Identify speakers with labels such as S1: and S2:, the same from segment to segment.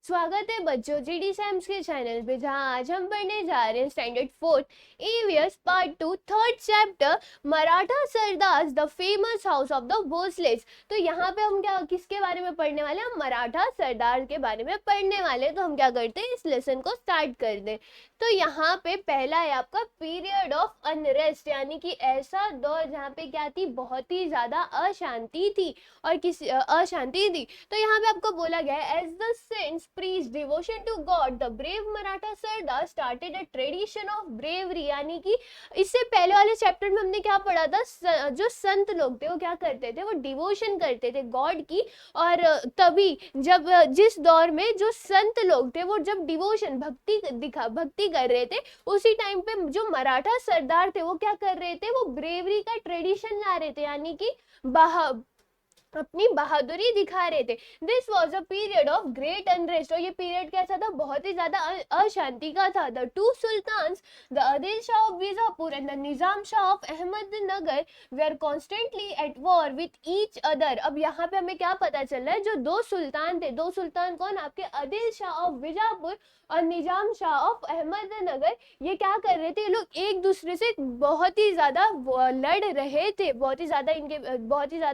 S1: स्वागत है बच्चों जीडी सैम्स के चैनल पे, जहां आज हम पढ़ने जा रहे हैं standard 4 EVS part 2 third chapter Maratha sardars the famous house of the Bhosles. तो यहाँ पे हम क्या किसके बारे में पढ़ने वाले हैं? हम मराठा सरदार के बारे में पढ़ने वाले। तो हम क्या करते हैं, इस लेसन को स्टार्ट कर दें। तो यहाँ पे पहला है आपका पीरियड ऑफ अनरेस्ट, यानी कि ऐसा दौर जहाँ पे क्या थी, बहुत ही ज्यादा अशांति थी और किसी अशांति थी। तो यहाँ पे आपको बोला गया है as the saints preach devotion to God the brave Maratha sardar started a tradition of bravery, यानी कि इससे पहले वाले चैप्टर में हमने क्या पढ़ा था, जो संत लोग थे वो क्या करते थे, वो डिवोशन करते थे गॉड की। और तभी जब जिस दौर में जो संत लोग थे वो जब डिवोशन भक्ति कर रहे थे, उसी टाइम पे जो मराठा सरदार थे वो क्या कर रहे थे, वो ब्रेवरी का ट्रेडिशन ला रहे थे, यानी कि अपनी बहादुरी दिखा रहे थे। This was a period of great unrest, और ये पीरियड कैसा था, बहुत ही ज्यादा अशांति का था। The two sultans, the Adil Shah of Bijapur and the Nizam Shah of Ahmadnagar were constantly at war with each other. अब यहाँ पे हमें क्या पता चल रहा है, जो दो सुल्तान थे, दो सुल्तान कौन, आपके आदिल शाह ऑफ बीजापुर और निजाम शाह ऑफ अहमदनगर, ये क्या कर रहे थे, ये लोग एक दूसरे से बहुत ही ज्यादा लड़ रहे थे, बहुत ही ज्यादा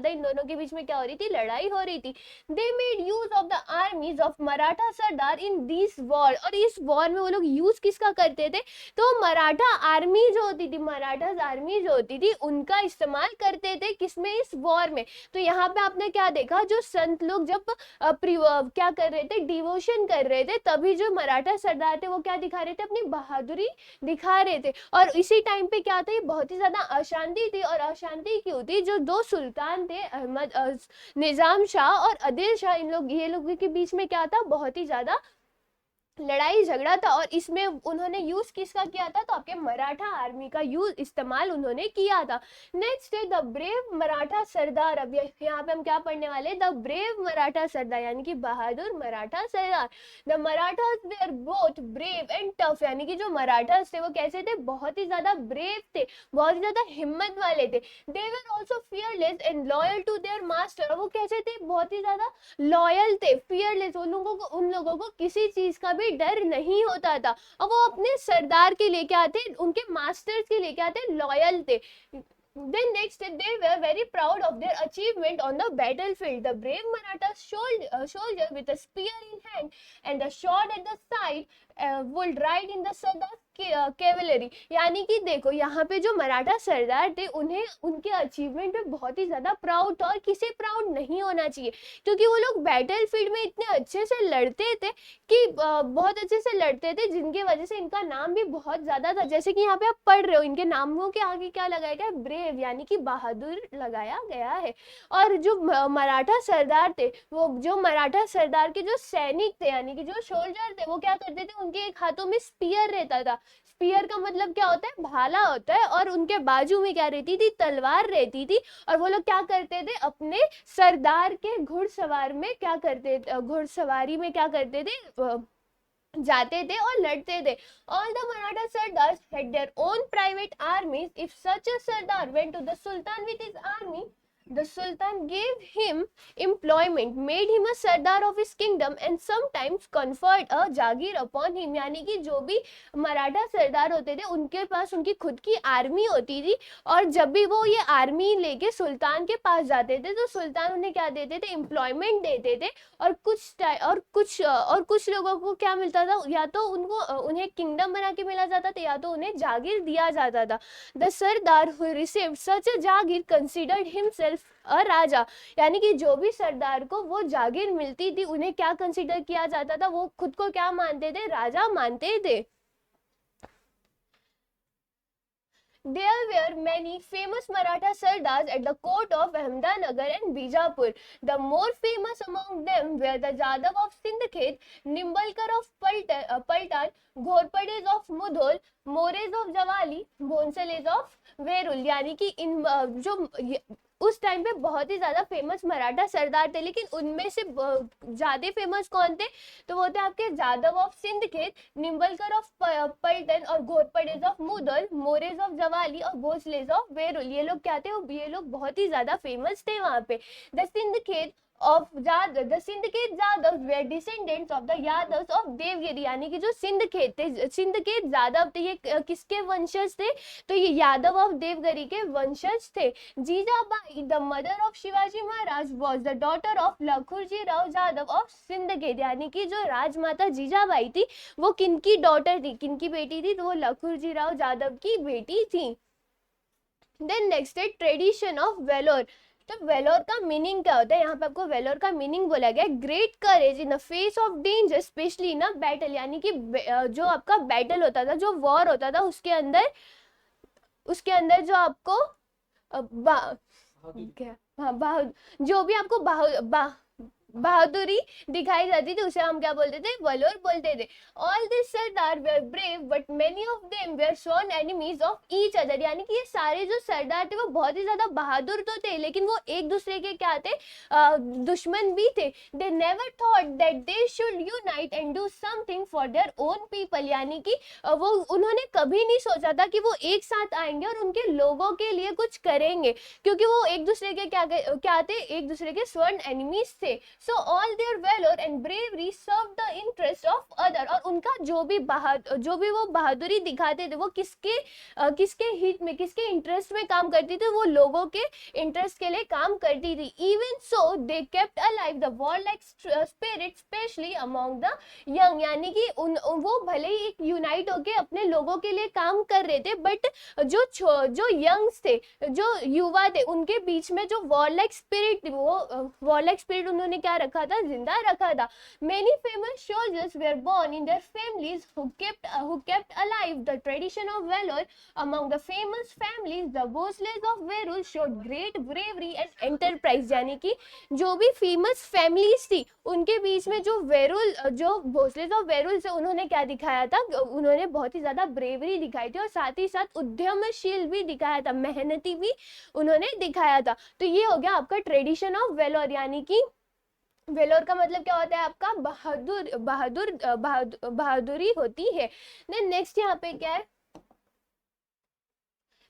S1: इन दोनों के बीच में क्या हो रही थी, लड़ाई हो रही थी। They made use of the armies of Maratha Sardar in this war, और इस वॉर में वो लोग यूज किसका करते थे, तो मराठा आर्मी जो होती थी, मराठा आर्मी जो होती थी उनका इस्तेमाल करते थे किसमें, इस वॉर में। तो यहाँ पे आपने क्या देखा, जो संत लोग जब क्या कर रहे थे, डिवोशन कर रहे थे, तभी जो मराठा सरदार थे वो क्या दिखा रहे थे, अपनी बहादुरी दिखा रहे थे। और इसी टाइम पे क्या था, ये बहुत ही ज्यादा अशांति थी, और अशांति क्यों थी, जो दो सुल्तान थे निजाम शाह और आदिल शाह, ये लोगों के बीच में क्या था, बहुत ही ज्यादा लड़ाई झगड़ा था। और इसमें उन्होंने यूज किसका किया था, तो आपके मराठा आर्मी का यूज इस्तेमाल उन्होंने किया था। नेक्स्ट है द ब्रेव मराठा सरदार। अब यहाँ पे हम क्या पढ़ने वाले, द ब्रेव मराठा सरदार, यानी कि बहादुर मराठा सरदार। The Marathas were both brave and tough, यानी कि जो मराठास थे वो कैसे थे, बहुत ही ज्यादा ब्रेव थे, बहुत ही ज्यादा हिम्मत वाले थे। They were also fearless and loyal to their master, वो कैसे थे, बहुत ही ज्यादा लॉयल थे, फियरलेस, उन लोगों को किसी चीज का भी डर नहीं होता था, और वो अपने सरदार के लिए क्या थे, उनके मास्टर्स के लिए क्या थे, लॉयल थे। Then next, they were very proud of their achievement on the battlefield. The brave Maratha soldier with a spear in hand and a sword at the side would ride in the Sardar's cavalry, यानी कि देखो यहाँ पे जो मराठा सरदार थे उन्हें उनके achievement पे बहुत ही ज्यादा प्राउड था, और किसे प्राउड नहीं होना चाहिए, क्योंकि वो लोग बैटल फील्ड में इतने अच्छे से लड़ते थे कि बहुत अच्छे से लड़ते थे, जिनके वजह से इनका नाम भी बहुत ज्यादा था। जैसे कि यहाँ पे आप पढ़ रहे हो, इनके नामों के आगे क्या लगाया गया है, ब्रेव, यानी कि बहादुर लगाया गया है। और जो मराठा सरदार थे, वो जो मराठा सरदार के जो सैनिक थे, यानी कि जो सोल्जर थे, वो क्या करते थे, उनके एक हाथों में स्पीयर रहता था। स्पीयर का मतलब क्या होता है, भाला होता है, और उनके बाजू में क्या रहती थी, तलवार रहती थी। और वो लोग क्या करते थे, अपने सरदार के घुड़सवार में क्या करते थे, घुड़सवारी में क्या करते थे, जाते थे और लड़ते थे। All the Maratha Sardars had their own private armies. If such a Sardar went to the Sultan with his army, the Sultan gave him employment, made him a Sardar of his kingdom, and sometimes conferred a Jagir upon him. यानी कि जो भी मराठा सरदार होते थे उनके पास उनकी खुद की आर्मी होती थी, और जब भी वो ये आर्मी लेके सुल्तान के पास जाते थे तो सुल्तान उन्हें क्या देते थे, एम्प्लॉयमेंट देते थे। और कुछ लोगों को क्या मिलता था, या तो उन्हें किंगडम बना के मिला जाता था, या तो उन्हें जागीर दिया जाता था। The sardar who received such a jagir considered himself a raja, यानी कि जो भी सरदार को वो जागीर मिलती थी उन्हें क्या कंसीडर किया जाता था, वो खुद को क्या मानते थे, राजा मानते थे। There were many famous Maratha Sardars at the court of Ahmednagar and Bijapur. The more famous among them were the Jadav of Sindhkhet, Nimbalkar of Paltan, Ghorpades of Mudhol, Mores of Javali, Bhonsales of Verul, यानी कि इन जो उस time पे बहुत ही ज्यादा famous Maratha सरदार थे, लेकिन उनमें से ज्यादा फेमस कौन थे, तो वो थे आपके जादव ऑफ सिंधखेत, निम्बलकर ऑफ पलटन, और घोरपडेज ऑफ मुदल, मोरेज ऑफ जवाली और भोसलेज ऑफ वेरुल। ये लोग क्या थे, ये लोग बहुत ही ज्यादा फेमस थे वहां पे। The Sindkhed of Yadav, the Sindhket Yadavs were descendants of the Yadavs of Devgiri, यानी कि जो सिंधखेत थे, सिंधखेत यादव थे, ये किसके वंशज थे? तो ये यादव ऑफ देवगिरी के वंशज थे। Jijabai the mother of Shivaji Maharaj was the daughter of Lakhuji Rao Yadav of Sindkhed, यानी कि जो राजमाता जीजाबाई थी वो किनकी डॉटर थी, किनकी बेटी थी? तो वो लखुरजी राव यादव की बेटी थी। देन नेक्स्ट है ट्रेडिशन ऑफ वेलोर। तो वेलोर का मीनिंग क्या होता है? यहाँ पे आपको वेलोर का मीनिंग बोला गया है, great courage in the face of danger specially in a battle, यानी कि जो आपका बैटल होता था, जो वॉर होता था, उसके अंदर जो आपको क्या, हाँ, जो भी आपको बहादुरी दिखाई जाती थी उसे हम क्या बोलते थे? वलोर बोलते थे। All this sardar were brave but many of them were sworn enemies of each other, यानी कि ये सारे जो सरदार थे वो बहुत ही ज्यादा बहादुर तो थे, लेकिन वो एक दूसरे के क्या थे? दुश्मन भी थे। They never thought that they should unite and do something for their own people, यानी कि वो उन्होंने कभी नहीं सोचा था कि वो एक साथ आएंगे और उनके लोगों के लिए कुछ करेंगे, क्योंकि वो एक दूसरे के क्या थे? एक दूसरे के स्वर्ण एनिमीज थे। So all their valor and bravery served the interest of other, और उनका जो भी वो बहादुरी दिखाते थे वो किसके हित में, किसके इंटरेस्ट में काम करती थी? वो लोगों के इंटरेस्ट के लिए काम करती थी। Even so they kept alive the warlike spirit especially among the young, यानी कि वो भले ही एक यूनाइट होके अपने लोगों के लिए काम कर रहे थे, बट जो यंग्स थे, जो युवा थे, उनके बीच में जो वॉरलाइक स्पिरिट, वो वॉरलाइक स्पिरिट उन्होंने क्या रखा था? जिंदा रखा था। Many famous soldiers were born in their families who kept alive the tradition of valour among the famous families the Bhosles of Verul showed great bravery and enterprise, यानी कि जो भी फेमस फैमिलीज थी उनके बीच में जो भोसलेस ऑफ वेरुल से उन्होंने क्या दिखाया था? उन्होंने बहुत ही ज्यादा ब्रेवरी दिखाई थी और साथ ही साथ उद्यमशील भी दिखाया था, मेहनती भी उन्होंने दिखाया था। तो ये हो गया आपका ट्रेडिशन ऑफ वेलोर, यानी कि वेलोर का मतलब क्या होता है? आपका बहादुरी होती है। देन नेक्स्ट यहाँ पे क्या है?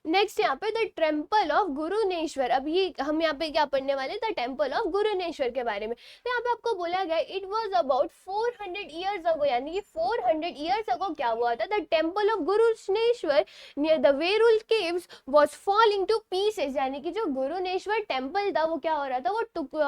S1: नेक्स्ट यहाँ पे द टेम्पल ऑफ गुरुनेश्वर। अब ये हम यहाँ पे क्या पढ़ने वाले? द टेम्पल ऑफ गुरुनेश्वर के बारे में। तो यहाँ पे आपको बोला गया it was about 400 years ago, यानी कि 400 इयर्स अगो क्या हुआ था? The temple of Grishneshwar near the Verul caves was falling to pieces, यानी कि जो गुरुनेश्वर टेम्पल था वो क्या हो रहा था? वो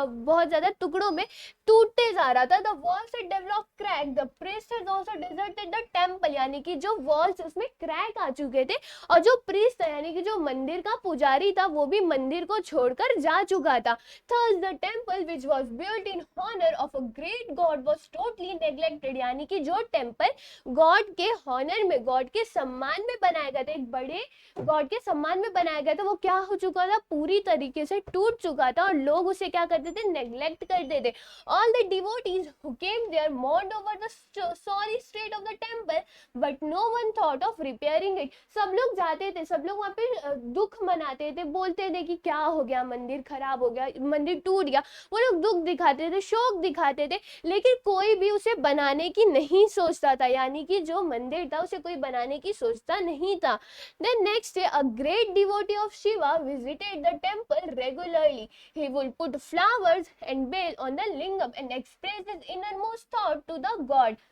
S1: बहुत ज्यादा टुकड़ों में टूटते जा रहा था। The walls had developed crack, the priest had also deserted the temple, यानी कि जो वॉल्स उसमें क्रैक आ चुके थे और जो प्रीस्ट था, यानी कि जो मंदिर का पुजारी था, वो भी मंदिर को छोड़कर जा चुका था। Thus the temple which was built in honor of a great god was totally neglected, यानी कि जो टेम्पल गॉड के हॉनर में, गॉड के सम्मान में बनाया गया था, एक बड़े गॉड के सम्मान में बनाया गया था, वो क्या हो चुका था? पूरी तरीके से टूट चुका था और लोग उसे क्या करते थे? नेग्लेक्ट करते थे। All the devotees who came there mourned over the sorry state of the temple, but no one thought of repairing it. सब लोग जाते थे, सब लोग वहाँ पे दुख मनाते थे, बोलते थे कि क्या हो गया? मंदिर खराब हो गया, मंदिर टूट गया। वो लोग दुख दिखाते थे, शोक दिखाते थे, लेकिन कोई भी उसे बनाने की नहीं सोचता था, यानी कि जो मंदिर था उसे कोई बनाने की सोचता नहीं था। Then next day, a great devotee of Shiva visited the temple regularly. He would put flowers and bale on the lingam and express his innermost thought to the god.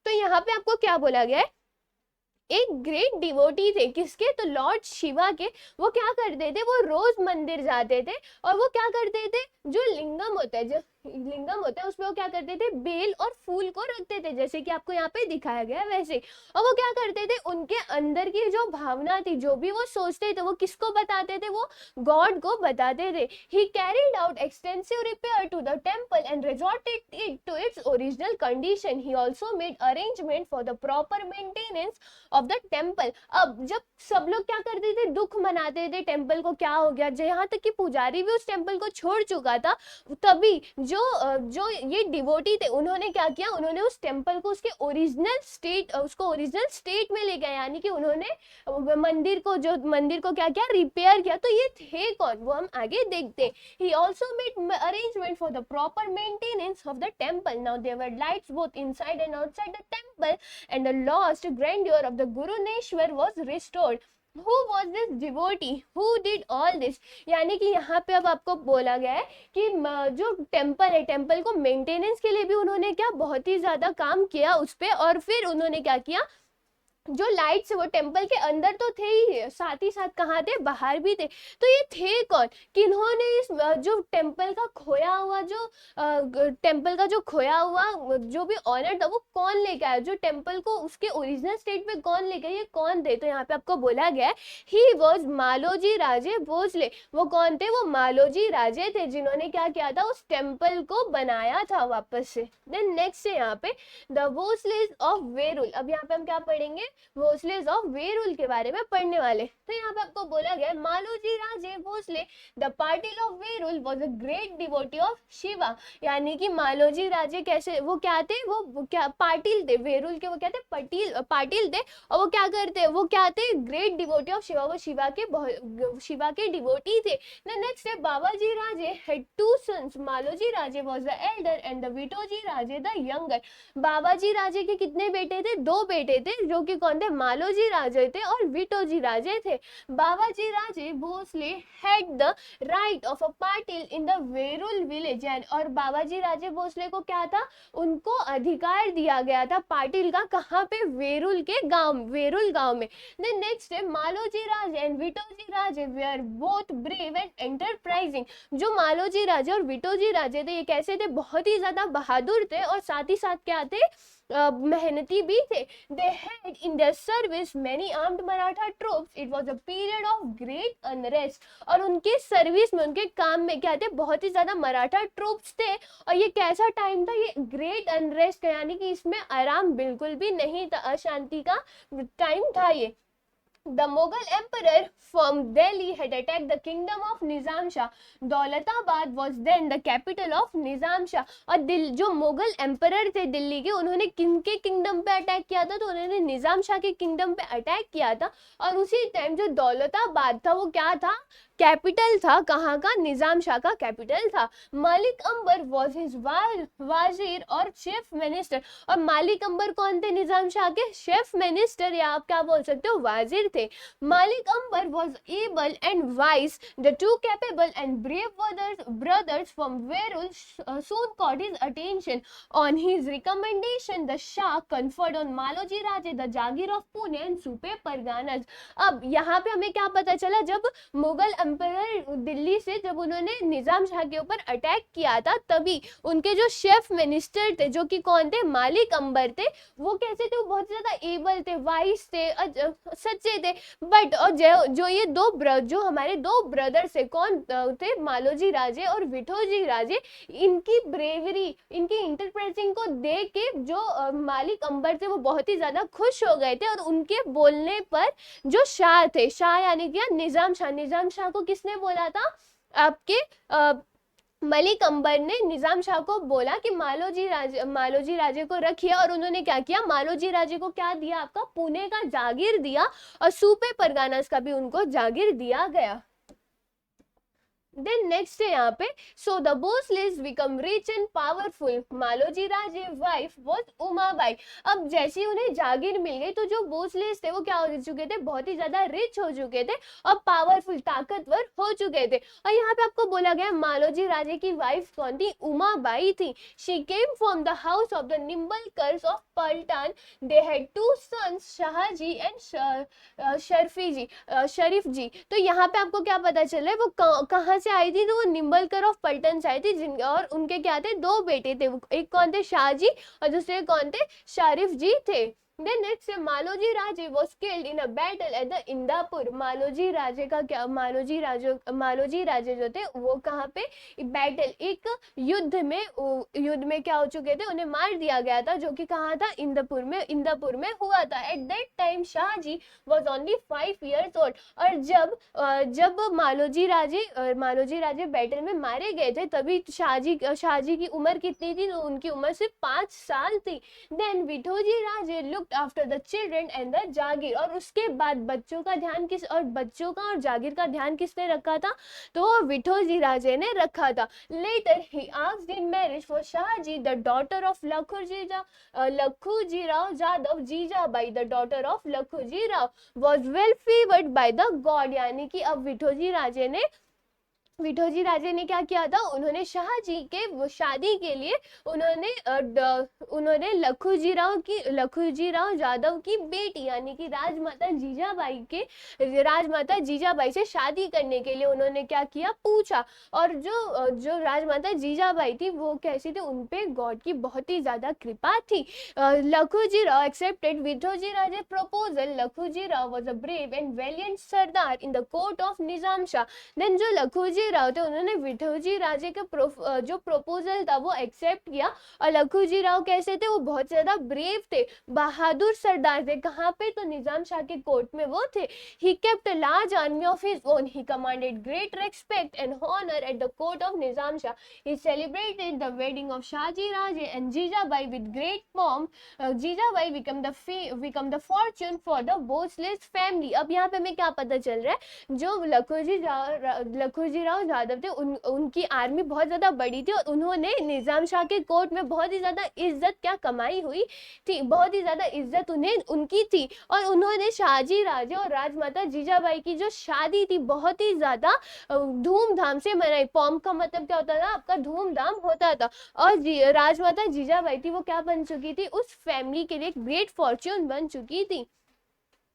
S1: तो यहाँ पे आपको क्या बोला गया है? एक ग्रेट डिवोटी थे, किसके? तो लॉर्ड शिवा के। वो क्या करते थे? वो रोज मंदिर जाते थे और वो क्या करते थे? जो लिंगम होता है उसमें वो क्या करते थे? बेल और फूल को रखते थे, जैसे कि आपको यहाँ पे दिखाया गया वैसे। और वो क्या करते थे? उनके अंदर की जो भावना थी, जो भी वो सोचते थे, वो किसको बताते थे? वो गॉड को बताते थे। He carried out extensive repair to the temple and resorted it to its original condition. He also made arrangement for the proper maintenance of the temple. अब जब सब लोग क्या करते थे? दुख मनाते थे, टेम्पल को क्या हो गया, यहाँ तक कि पुजारी भी उस टेम्पल को छोड़ चुका था, तभी जो ये डिवोटी थे उन्होंने क्या किया? उन्होंने उस टेम्पल को उसके ओरिजिनल स्टेट में ले गया, यानी कि उन्होंने मंदिर को क्या किया? रिपेयर किया। तो ये थे कौन? वो हम आगे देखते। He also made arrangement for the proper maintenance of the temple. Now there were lights both inside and outside the temple, and the lost grandeur of the Guruneshwar was restored. Who was this devotee who did all this, यानी कि यहाँ पे अब आपको बोला गया है कि जो टेम्पल है, टेम्पल को मेंटेनेंस के लिए भी उन्होंने क्या बहुत ही ज्यादा काम किया उस पे, और फिर उन्होंने क्या किया, जो लाइट्स है वो टेम्पल के अंदर तो थे ही, साथ ही साथ कहाँ थे, बाहर भी थे। तो ये थे कौन, किन्होंने इस जो टेम्पल का खोया हुआ, जो टेम्पल का जो खोया हुआ जो भी ऑनर था वो कौन लेके आया, जो टेम्पल को उसके ओरिजिनल स्टेट में कौन लेके आया, ये कौन थे। तो यहाँ पे आपको बोला गया है ही वॉज मालोजी राजे भोसले। वो कौन थे, वो मालोजी राजे थे जिन्होंने क्या किया था, उस टेम्पल को बनाया था वापस से। देन नेक्स्ट है यहाँ पे द भोसलेस ऑफ वेरुल। अब यहाँ पे हम क्या पढ़ेंगे, भोसलेस ऑफ वेरुल के बारे में पढ़ने वाले। तो यहाँ पे आपको बोला गया Maloji Raje Bhosle the patil of Verul was a great devotee of Shiva, यानी कि मालोजी राजे कैसे, वो क्या थे, वो क्या पाटिल थे, वेरुल के वो क्या थे, पाटिल थे, और वो क्या करते, वो क्या थे, ग्रेट डिवोटी ऑफ शिवा, वो शिवा के डिवोटी थे। नेक्स्ट है Babaji Raje had two sons, Maloji Raje was the elder and the Vithoji Raje the younger. Babaji Raje के कितने बेटे थे, दो बेटे थे, जो कि कौन थे, मालोजी राजे थे और विटोजी राजे थे। Babaji Raje Bhosle had the right of a patil in the Verul village, और बाबाजी राजे भोसले को क्या था, उनको अधिकार दिया गया था पाटिल का, कहाँ पे, वेरुल के गांव, वेरुल गांव में। देन नेक्स्ट है Maloji Raje and Vithoji Raje were both brave and enterprising. जो मालोजी राजे और विटोजी राजे थे ये कैसे थे, बहुत ही ज्यादा बहादुर थे, और साथ ही साथ क्या थे, मेहनती भी थे। They had in their service many armed Maratha troops, it was a period of great unrest. और उनके सर्विस में, उनके काम में क्या थे, बहुत ही ज्यादा मराठा ट्रूप्स थे, और ये कैसा टाइम था, ये ग्रेट अनरेस्ट, यानी कि इसमें आराम बिल्कुल भी नहीं था, अशांति का टाइम था ये। The Mughal emperor from Delhi had attacked the kingdom of Nizam Shah. Daulatabad was then the capital of Nizam Shah. और जो मुगल एम्परर थे दिल्ली के, उन्होंने किनके किंगडम पे अटैक किया था, तो उन्होंने निजाम शाह के किंगडम पे अटैक किया था। और उसी टाइम जो दौलताबाद था वो क्या था, कैपिटल था, कहाँ का, निजाम शाह का कैपिटल था। मलिक अंबर वॉज हिज वाजीर और चीफ मिनिस्टर। और मालिक अंबर कौन थे, निजाम शाह के चीफ मिनिस्टर, या आप क्या बोल सकते हो, वाजिर थे। Malik Ambar was able and wise, the two capable and brave brothers from Verul soon caught his attention. On his recommendation, the Shah conferred on Maloji Raje the Jagir of Pune and Supe Parganas. अब यहाँ पे हमें क्या पता चला, जब Mughal emperor Delhi से जब उन्होंने निजाम शाह के ऊपर अटैक किया था, तभी उनके जो शेफ मिनिस्टर थे, जो कि कौन थे, मालिक अंबर थे, वो कैसे थे, वो बहुत ज्यादा एबल थे, वाइस थे, सच्चे थे। बट और जो ये जो हमारे दो ब्रदर्स थे, कौन थे, मालोजी राजे और विठोजी राजे, इनकी ब्रेवरी, इनकी इंटरप्रेटिंग को देख के जो मालिक अंबर थे वो बहुत ही ज्यादा खुश हो गए थे, और उनके बोलने पर जो शाह थे, शाह यानी कि निजाम शाह को किसने बोला था, आपके मलिक अंबर ने निजाम शाह को बोला कि मालोजी राजे को रखिए, और उन्होंने क्या किया, मालोजी राजे को क्या दिया, आपका पुणे का जागीर दिया, और सूपे परगानास का भी उनको जागीर दिया गया। देन नेक्स्ट है यहाँ पे, so the Bhosles become rich and powerful, Maloji Raje wife was Umabai. अब जैसे उन्हें जागीर मिल गई, तो जो भोसलेस थे वो क्या हो चुके थे, बहुत ही ज्यादा रिच हो चुके थे, और पावरफुल, ताकतवर हो चुके थे। और यहाँ पे आपको बोला गया मालोजी राजे की वाइफ कौन थी, उमाबाई थी। She came from the house of the Nimbalkars of Phaltan. They had two sons, Shahji and Sharif ji. तो यहाँ पे आपको क्या पता चल रहा है, वो कहाँ से आई थी, तो वो निम्बलकर ऑफ पलटन से आई थी, और उनके क्या थे, दो बेटे थे, एक कौन थे, शाहजी, और दूसरे कौन थे, शरीफ जी थे। Then next है मालोजी राजे was killed in a battle at the Indapur. Maloji Raje का क्या, मालोजी राजे जो थे वो कहाँ पे, बैटल, एक युद्ध में क्या हो चुके थे, उन्हें मार दिया गया था, जो कि कहाँ था, इंदापुर में हुआ था। At that time Shahaji was only 5 years old। और जब मालोजी राजे बैटल में मारे गए थे, तभी शाहजी की उम्र कितनी थी, तो उनकी उम्र सिर्फ 5 साल थी। Then Vithoji Raje looked after the children and the jagir, और उसके बाद बच्चों का ध्यान बच्चों का और जागीर का ध्यान किसने रखा था, तो विठोजी राजे ने रखा था. Later he asked in marriage for Shahaji the daughter of Lakhuji Rao Jadhav Jijabai, the daughter of Lakhuji Rao was well favoured by the God. यानी कि अब विठोजी राजे ने क्या किया था, उन्होंने शाहजी के शादी के लिए उन्होंने लखुजी राव जादव की बेटी यानी कि राजमाता जीजाबाई से शादी करने के लिए उन्होंने क्या किया, पूछा. और जो राजमाता जीजाबाई थी वो कैसी थी, उनपे गॉड की बहुत ही ज्यादा कृपा थी. Lakhuji Rao accepted Vithoji Raje proposal. Lakhuji Rao was a brave and valiant sardar in the court of Nizam Shah. Then जो लखुजी राव थे उन्होंने विठोजी राजे का जो प्रपोजल था वो एक्सेप्ट किया. और लखुजी राव कैसे थे, वो बहुत ज्यादा ब्रेव थे, बहादुर सरदार थे. कहाँ पे, तो निजाम शाह के कोर्ट में वो थे. He kept a large army of his own. He commanded great respect and honour at the court of Nizam Shah. He celebrated the wedding of Shahaji Raje and Jijabai with great pomp. Jijabai become the fortune for the Bhosale family. अब यहाँ पे हमें क्या पता चल रहा है, जो लखुजी राव जादव थे उनकी आर्मी बहुत ज्यादा बड़ी थी और उन्होंने निजाम शाह के कोर्ट में बहुत ही ज्यादा इज्जत क्या कमाई हुई थी, बहुत ही ज्यादा इज्जत उनकी थी. और उन्होंने शाहजी राजे और राजमाता जीजाबाई की जो शादी थी बहुत ही ज्यादा धूमधाम से मनाई. पॉम्प का मतलब क्या होता था, आपका धूमधाम होता था. और राजमाता जीजाबाई थी वो क्या बन चुकी थी, उस फैमिली के लिए एक ग्रेट फॉर्च्यून बन चुकी थी.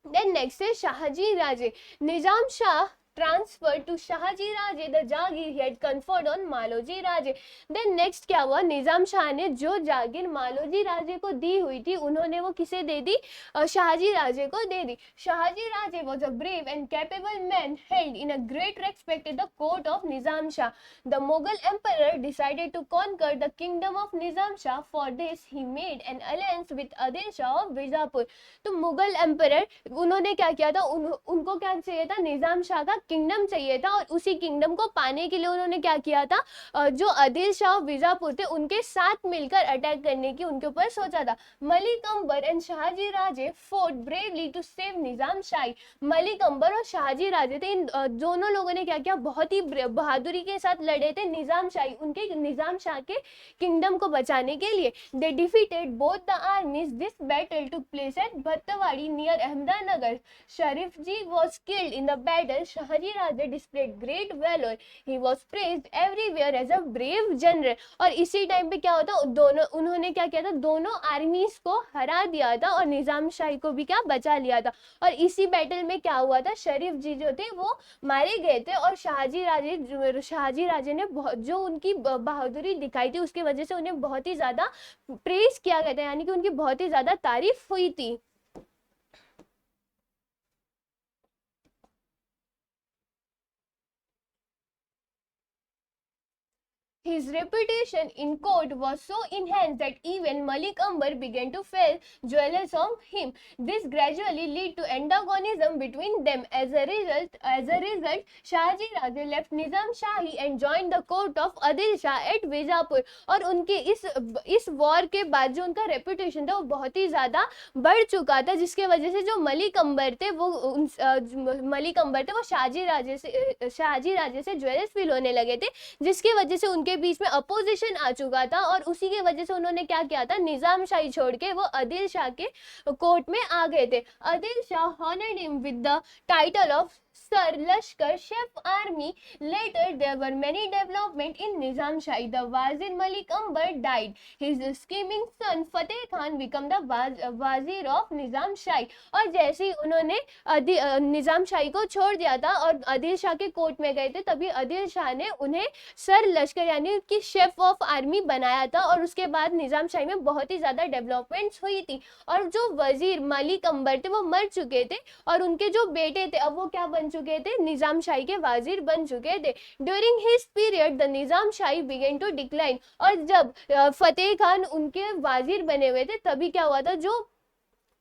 S1: देन नेक्स्ट है शाहजी राजे. निजाम Shah transferred to Shahaji Raje the Jagir he had conferred on Maloji Raje. Then next क्या हुआ, निजाम शाह ने जो जागीर मालोजी राजे को दी हुई थी उन्होंने वो किसे दे दी, शाहजी राजे को दे दी. शाहजी राजे was a brave and capable man held in a great respect at the court of Nizam Shah. The Mughal emperor decided to conquer the kingdom of Nizam Shah. For this he made an alliance with Adil Shah of Bijapur. तो Mughal emperor उन्होंने क्या किया था, उनको क्या चाहिए था, निजाम शाह का किंगडम चाहिए था. और उसी किंगडम को पाने के लिए उन्होंने क्या किया था, जो आदिल शाह बीजापुर थे उनके साथ मिलकर अटैक करने की उनके ऊपर सोचा था. Malik Ambar and Shahji Raje fought bravely to save Nizam Shahi. Malik Ambar और शाहजी राजे थे, इन दोनों लोगों ने क्या किया, बहुत ही बहादुरी के साथ लड़े थे निजाम शाह के किंगडम को बचाने के लिए. They defeated both the armies. This battle took place at Bhatvadi near Ahmednagar. Sharif ji was killed in the battle. Shahji Raje displayed great valor. He was praised everywhere as a brave general. और इसी टाइम पे क्या होता, उन्होंने क्या किया था, दोनों आर्मीज को हरा दिया था और निजाम शाही को भी क्या बचा लिया था. और इसी बैटल में क्या हुआ था, शरीफ जी जो थे वो मारे गए थे. और शाहजी राजे ने जो उनकी बहादुरी दिखाई थी उसकी वजह से उन्हें बहुत ही ज्यादा प्रेज किया गया था, यानी कि उनकी बहुत ही ज्यादा तारीफ हुई थी. His reputation in court was so enhanced that even Malik Ambar began to feel jealous of him. This gradually led to antagonism between them. As a result, Shahji Raje left Nizam Shahi and joined the court of Adil Shah at Bijapur. और उनके इस war के बाद जो उनका reputation था वो बहुत ही ज्यादा बढ़ चुका था, जिसके वजह से जो मलिक अंबर थे वो शाहजी राजे से ज्वेलस फील होने लगे थे, जिसकी वजह से उनके बीच में अपोजिशन आ चुका था. और उसी की वजह से उन्होंने क्या किया था, निजाम शाही छोड़ के वो आदिल शाह के कोर्ट में आ गए थे. Adil Shah honoured him with the title of Sir Lashkar Chef Army. Later there were many development in Nizam Shahi. The Wazir Malik Ambar died. His scheming son Fateh Khan became the Wazir of Nizam Shahi. और जैसे ही उन्होंने निजाम शाही को छोड़ दिया था और आदिल शाह के court में गए थे, तभी आदिल शाह ने उन्हें सर लश्कर यानी उनकी शेफ ऑफ आर्मी बनाया था. और उसके बाद निजाम शाही में बहुत ही ज्यादा डेवलपमेंट्स हुई थी. और जो वजीर मलिक अंबर थे वो मर चुके थे और उनके जो बेटे थे अब वो क्या बन चुके थे, निजाम शाही के वाजिर बन चुके थे. During his period the Nizam Shahi began to decline. और जब फतेह खान उनके वाजिर बने हुए थे तभी क्या हुआ था, जो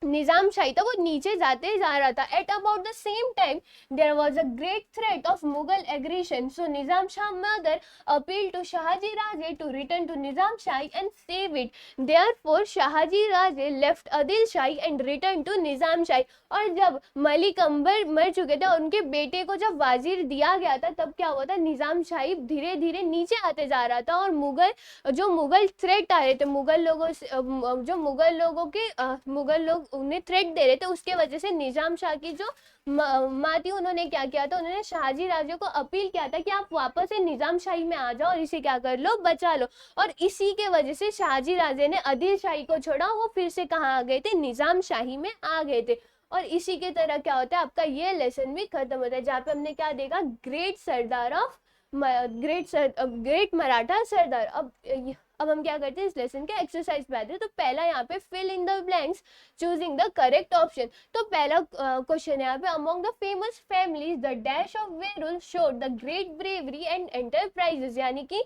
S1: निजाम शाही था वो नीचे जाते जा रहा था. At about the same time there was a great threat of Mughal aggression. So Nizam Shah mother appeal to Shahaji Raje to return to Nizam Shahi and save it. Therefore Shahji Raje left Adil Shahi and return to Nizam Shahi. और जब मलिक अंबर मर चुके थे और उनके बेटे को जब वाजिर दिया गया था, तब क्या हुआ था, निजाम शाही धीरे धीरे नीचे आते जा रहा था. और जो मुगल थ्रेट आ रहे थे, मुगल लोगों से जो मुगल लोगों के मुगल लोग उन्हें थ्रेट दे रहे थे, उसके वजह से निजाम शाह की जो माँ थी, उन्होंने क्या किया था, उन्होंने शाहजी राजे को अपील किया था कि आप वापस से निजाम शाही में आ जाओ और इसे क्या कर लो, बचा लो. और इसी के वजह से शाहजी राजे ने आदिल शाही को छोड़ा, वो फिर से कहाँ आ गए थे, निजाम शाही में आ गए थे. और इसी के तरह क्या होता है, आपका ये लेसन भी खत्म होता है, जहाँ पे हमने क्या देखा, great sardar of great Maratha sardar. अब हम क्या करते हैं, इस लेसन के एक्सरसाइज पे आते हैं. तो पहला यहाँ पे fill in the blanks choosing the correct option. तो पहला क्वेश्चन है यहाँ पे, among the famous families the dash of Verul showed the great bravery and enterprises. यानी कि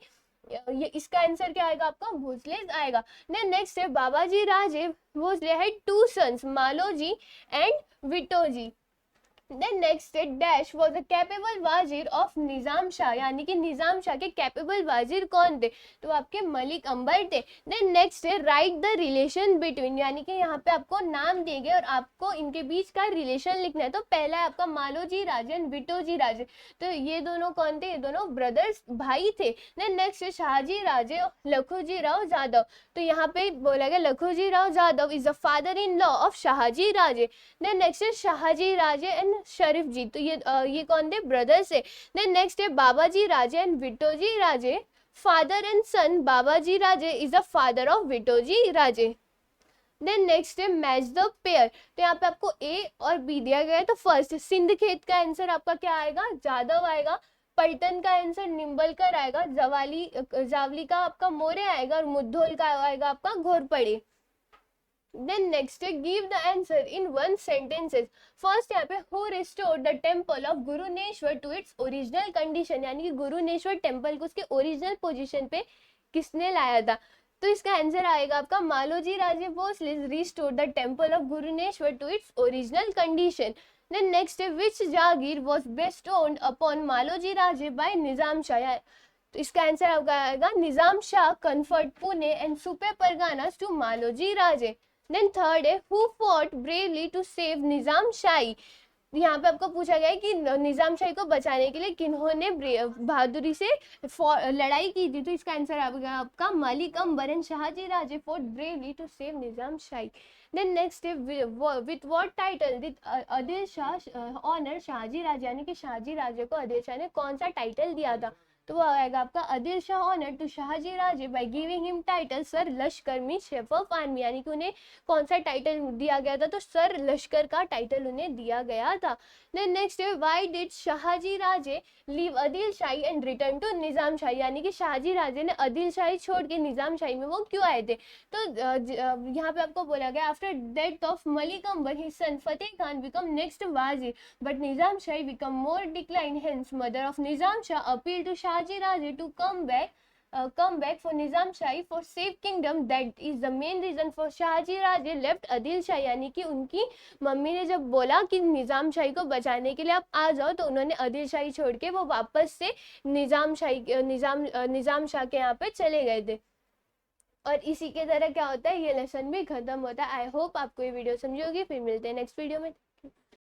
S1: ये इसका आंसर क्या आएगा, आपका भोसले आएगा. देन नेक्स्ट है, Babaji Raje Bhosle had two sons, Maloji and Vithoji. Then next है, dash was the capable wazir of Nizam Shah. यानी कि निजाम शाह के कैपेबल वाजिर कौन थे, तो आपके मलिक अंबर थे. देन नेक्स्ट है, राइट द रिलेशन बिटवीन. यानी कि यहाँ पे आपको नाम दिए गए और आपको इनके बीच का रिलेशन लिखना है. तो पहला है आपका मालोजी राजे एंड विटोजी राजे. तो ये दोनों कौन थे, ये दोनों ब्रदर्स भाई थे. देन नेक्स्ट है, शाहजी राजे लखोजी राव जादव. तो यहाँ पे बोला गया Lakhoji Rao Jadhav is the father in law of Shahaji Raje. Then next है, शाहजी राजे एंड शरीफ जी. तो ये कौन थे, ब्रदर्स है. देन नेक्स्ट है, Babaji Raje and Vithoji Raje, father and son. Babaji Raje is the father of Vithoji Raje. Then next है, मैच द पेयर. तो यहाँ पे आपको ए और बी दिया गया है. तो फर्स्ट सिंध खेत का आंसर आपका क्या आएगा, जादव आएगा. पलटन का आंसर निम्बलकर आएगा. जावली का आपका मोरे आएगा. और मुद्धोल का आएगा आपका Ghorpade. Then next give the answer in one sentences. First यहाँ पे who restored the temple of गुरुनेश्वर to its original condition. यानी कि गुरुनेश्वर टेम्पल को उसके ओरिजिनल पोजीशन पे किसने लाया था. तो इसका आंसर आएगा आपका Maloji Raje Bhosle restored the temple of गुरुनेश्वर to its original condition. Then next which Jagir was bestowed upon Maloji Raje by निजाम शाह. तो इसका आंसर आपका आएगा Nizam Shah conferred Pune and Supe parganas to Maloji Raje. Then third है, who fought bravely to save Nizam Shahi. यहाँ पे आपको पूछा गया है कि निजाम शाही को बचाने के लिए किन्होंने बहादुरी से लड़ाई की थी. तो इसका आंसर आपका Malik Ambar and Shahji Raje fought bravely to save Nizam Shahi. Then next है, with what title did Adil Shah honour Shahji Raje. यानी कि शाहजी राजे को आदिल शाह ने कौन सा टाइटल दिया था. तो वो आएगा आपका Adil Shah honour to Shahaji Raje by giving him title Sar Lashkar में शेफ ऑफ आर्मी. यानी कि उन्हें कौन सा टाइटल दिया गया था, तो सर लश्कर का टाइटल उन्हें दिया गया था. देन नेक्स्ट है, why did Shahji Raje leave Adil Shahi and return to Nizam Shahi. यानी कि शाहजी राजे ने आदिल शाही छोड़ के निजाम शाही में वो क्यों आए थे. तो यहाँ पे आपको बोला गया, after death of Malik Ambar his son Fateh Khan become next wazir but Nizam Shahi become more decline. Hence mother of Nizam Shah appeal to Shahaji Raje to come back for Nizam Shahi for save kingdom. That is the main reason for Shahaji Raje left Adil Shah. यानी कि उनकी mummy ने जब बोला कि निजाम शाही को बचाने के लिए आप आ जाओ, तो उन्होंने आदिल शाही छोड़ के वो वापस से निजाम शाह के यहाँ पे चले गए थे. और इसी के तरह क्या होता है, ये लेसन भी खत्म होता है. आई होप आपको ये वीडियो समझी होगी. फिर मिलते हैं नेक्स्ट वीडियो में.